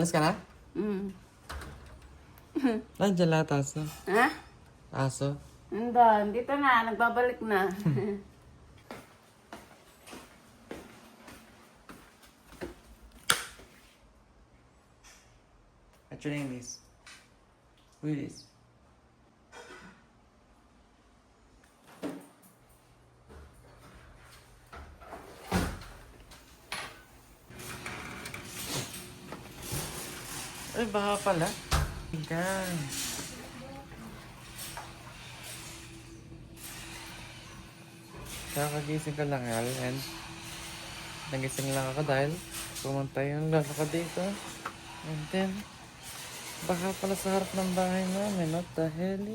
Alis ka na? Mm. Nandiyan lahat aso. Ha? Aso. Hindi, dito na. Nagbabalik na. What's your name is? Who is? Ay, baka pala. Yan. Kakagising ka lang, Allen. Nagising lang ako dahil pumunta yung lolo ko dito. And then, baka pala sa harap ng bahay namin. What the hell?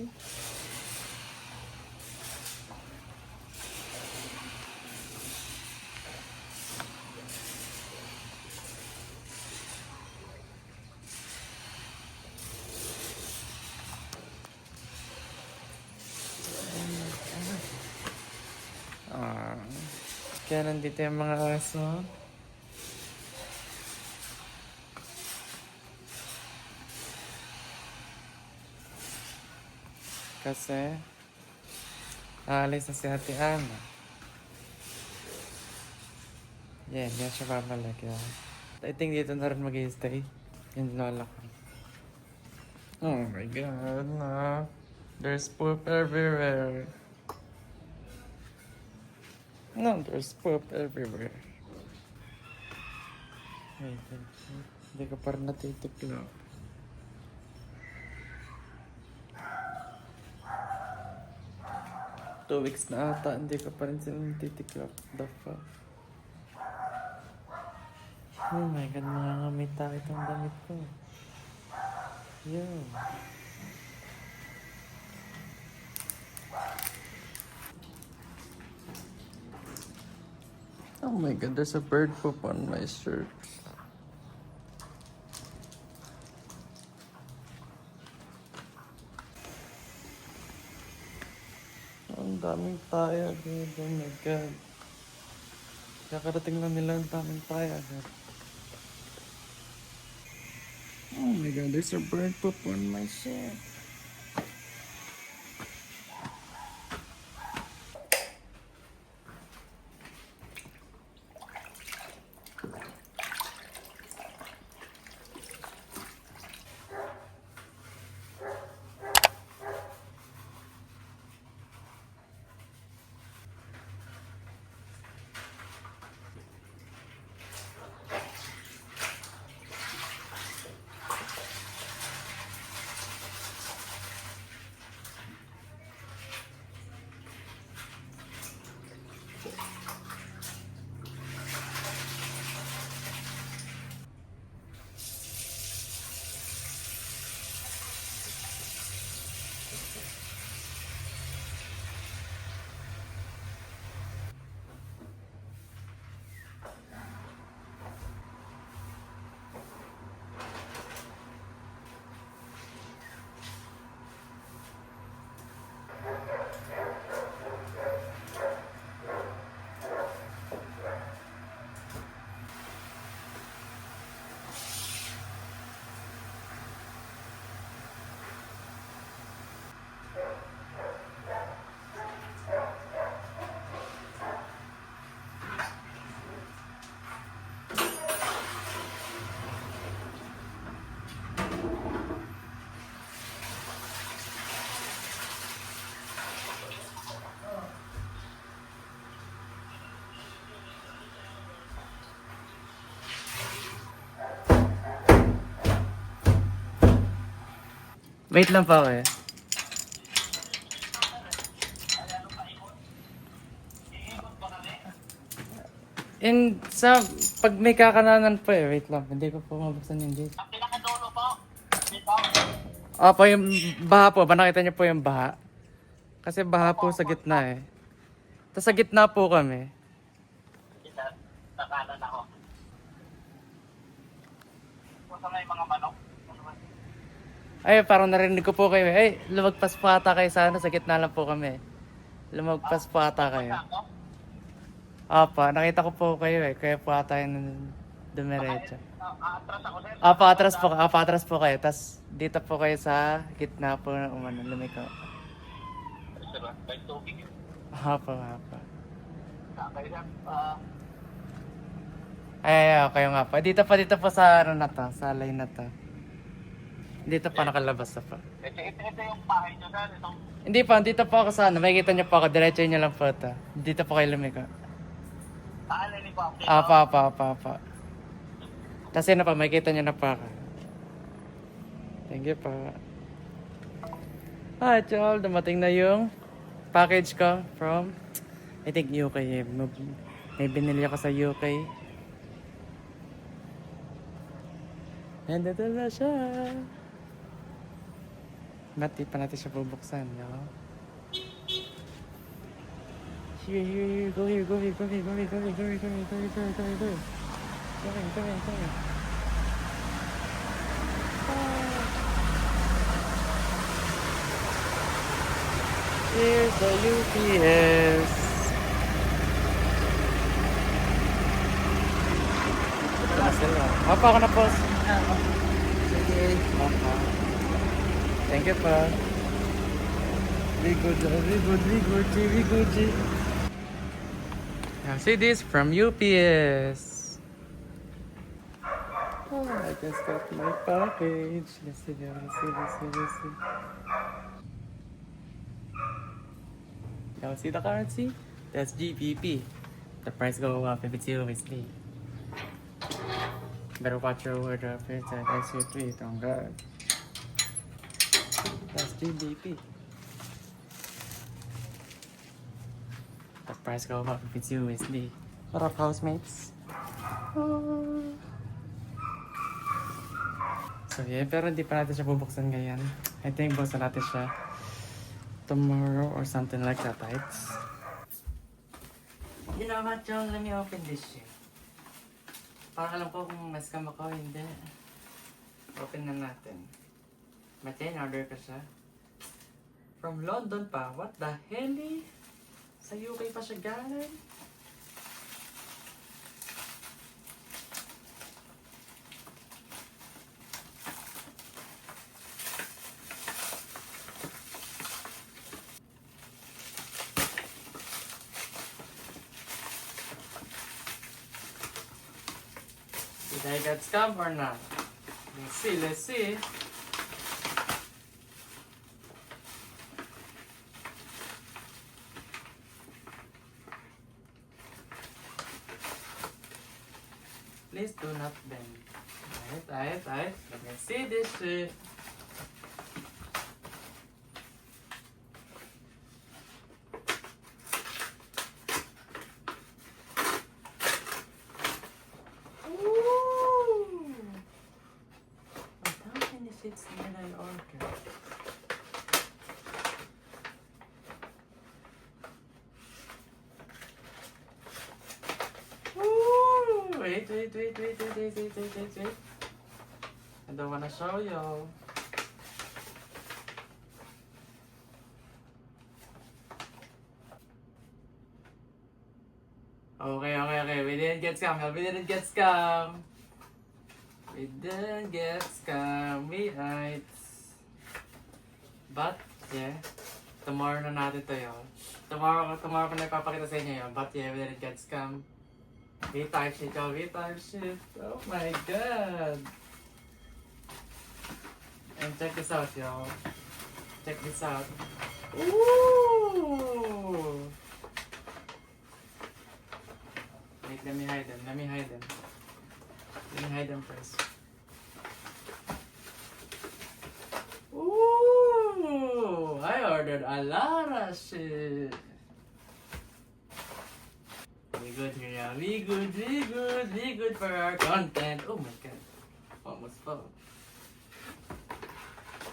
Ah, kaya nandito yung mga aso. Kasi, aalis na si Ate Ana. Yeah, hindi na siya babalik. Yeah. I think dito na rin mag-i-stay. Yung lola ko. Oh my god, no. There's poop everywhere. No, there's poop everywhere. Wait, hindi ko pa rin natitiklop. Two weeks na ata, hindi ko pa rin sila natitiklop. The fuck? Oh my god, nangangamit tayo itong damit ko. Yo. Oh my god, there's a bird poop on my shirt. Ang daming tayo, dude. Oh my god. Kakarating lang nila ang daming tayo, dude. Oh my god, there's a bird poop on my shirt. Wait lang pa ako eh. And sa pag may kakananan pa eh, wait lang, hindi ko pa mabuksan yung gate. Ang pinakadulo po, dito. Opo, yung baha po, ba nakita niyo po yung baha? Kasi baha po sa gitna eh. Tapos sa gitna po kami. Sa kanan ako. Kung sa may mga manok. Ay, parang narinig ko po kayo. Ay, lumagpas po ata kayo sa ano, sa gitna lang po kami. Lumagpas po ata kayo. Apa, nakita ko po kayo eh. Kaya po ata yung Dumiretso. Atras ako, sir. Atras po kayo. Tapos dito po kayo sa gitna po ng lumiko. Sir, may tubig. Apo. Kaya, sir, Kayo nga po. Dito po sa ano na to, sa line na to. Dito pa nakalabas na po. ito yung bahay nyo, sir. Itong Hindi pa, dito po ako sa ano. Makikita niyo po ako, diretso niyo lang po ito. Dito po kayo lumiko. alin ko. Apa. Tapos yun na pa, makikita niyo na po ako. Thank you po. Chol, dumating na yung package ko from, I think UK. May binili ako sa UK. And ito na siya. Ba't di pa natin siya bubuksan, yo? Here, go here. Come here. Here's the UPS. Apa ako na po. Sige. Thank you pa. We good. Now see this from UPS. Oh, I just got my package. Let's see. Now see the currency? That's GBP. The price go up if it's USD. Better watch your word up here. That's your tweet on God. That's GBP. The price go up if it's USD. What up, housemates? So yeah, pero hindi pa natin siya bubuksan ngayon. I think buksan natin siya tomorrow or something like that, right? You know what, John? Let me open this shit. Para alam ko kung na-scam ako, hindi. Open na natin. But yan, order ko siya. From London pa. What the hell? Sa UK pa siya galing? Did I get scammed or not? Let's see. Please do not bend. Alright. Let me see this shit. Did I order? Ooh, wait. I don't wanna show you. Okay. We didn't get scammed. We didn't get scammed. We right. But, yeah. Tomorrow na natin to yun. Tomorrow ko na ipapakita sa inyo yun. But, yeah, we didn't get scammed. V-type shit, yo. V-type shit. Oh my God. And check this out, yo. Check this out. Ooh! Wait, let me hide them. Let me hide them first. Ooh! I ordered a lot of shit. We good here, yeah. We good for our content. Oh my God. Almost fell.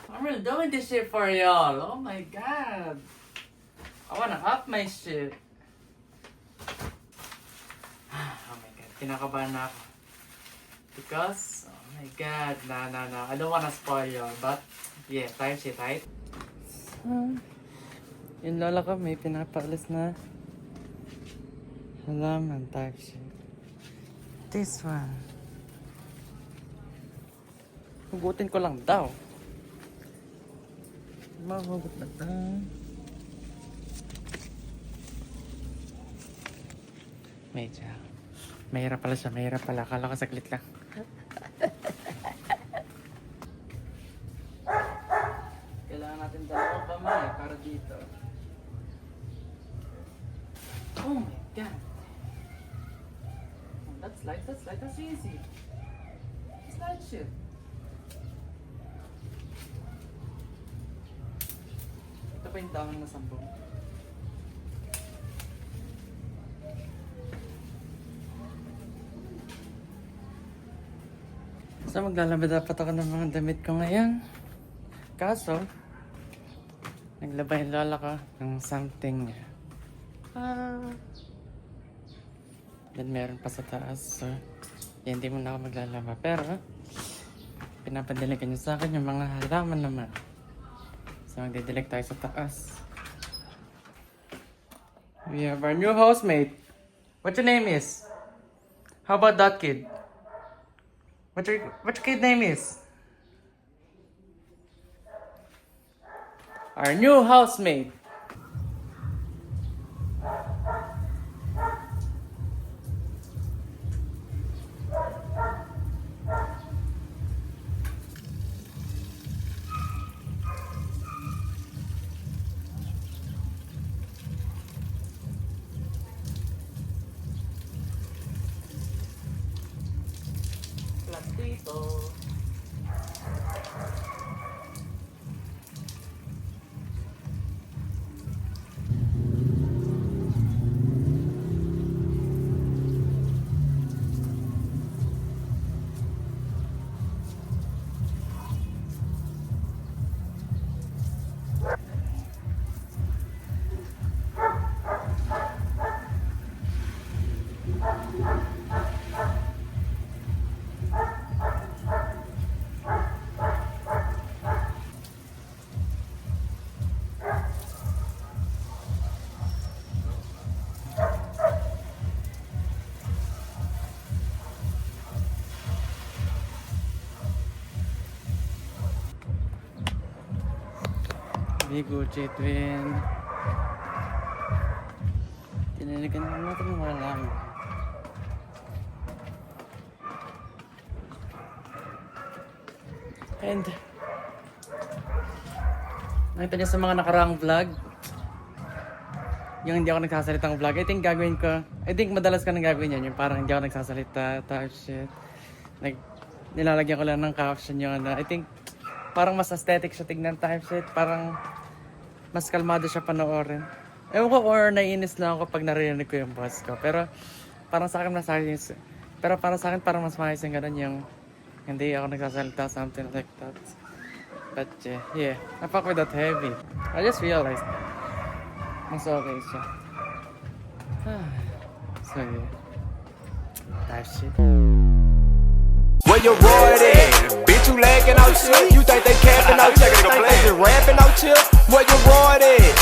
I'm really doing this shit for y'all. Oh my God. I wanna up my shit. Oh my God. Kinakabahan na ako. Because, oh my God. No. I don't wanna spoil y'all. But, yeah, type shit, right? Yung lola ko may pinapaalis na halaman type shit. This one. Hugutin ko lang daw. Mahugot na daw. Medyo. Mahirap pala siya, mahirap pala. Akala ko saglit lang. Kailangan natin dalawang kamay para dito. Oh my God! Oh, that's light, that's easy. It's light shit. Ito pa yung dahon na sambong. So maglalaba dapat ako ng mga damit ko ngayon. Kaso, naglaba yung lola ko ng something. Then meron pa sa taas. So, hindi mo na ako maglalaba. Pero, pinapadiligan niyo sa akin yung mga halaman naman. So, magdidilig tayo sa taas. We have our new housemate. What your name is? How about that kid? What your kid name is? Our new housemate. Platito. Bigo, J-Twin. Tiniligan natin yung mga laman. And nakita niyo sa mga nakaraang vlog, yung hindi ako nagsasalitang vlog, I think madalas ka nang gagawin yan, yung parang hindi ako nagsasalita, type shit. Nilalagyan ko lang ng caption yung I think parang mas aesthetic siya tignan, type shit. Parang mas kalmado siya panoorin. Ewan ko, or naiinis lang ako pag narinig ko yung boss ko. Pero parang sa akin parang mas maayos yung ganun, yung hindi ako nagsasalita, something like that. But yeah, I fuck with that heavy. I just realized mas okay siya. So yeah, type shit. Where your road at? Bitch, you lagging out shit? You think they capping out shit? You think they just rapping out shit? Where your road at?